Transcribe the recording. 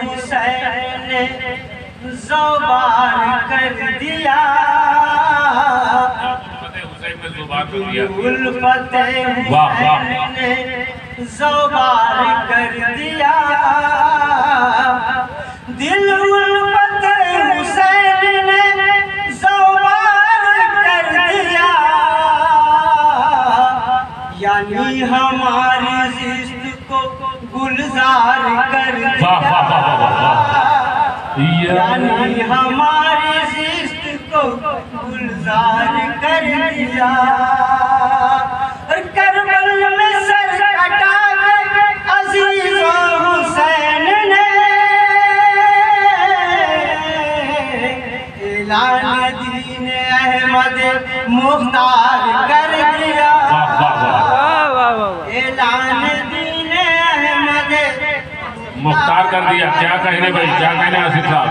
हुसैन ने ज़ोबार कर दिया, उल्फत हुसैन ने ज़ोबार कर दिया, दिल उल्फत हुसैन ने ज़ोबार कर दिया, यानी हमारी जिस्त को गुलजार कर दिया, यानी हमारी जिस्त को गुलजार कर दिया। करबल में सर कटा के अजीज़ों हुसैन ने ऐलान दीन अहमद मुख्तार कर दिया, ऐलान दीन अहमद मुख्तार कर दिया। क्या कहने भाई, क्या कहने आसिफ साहब?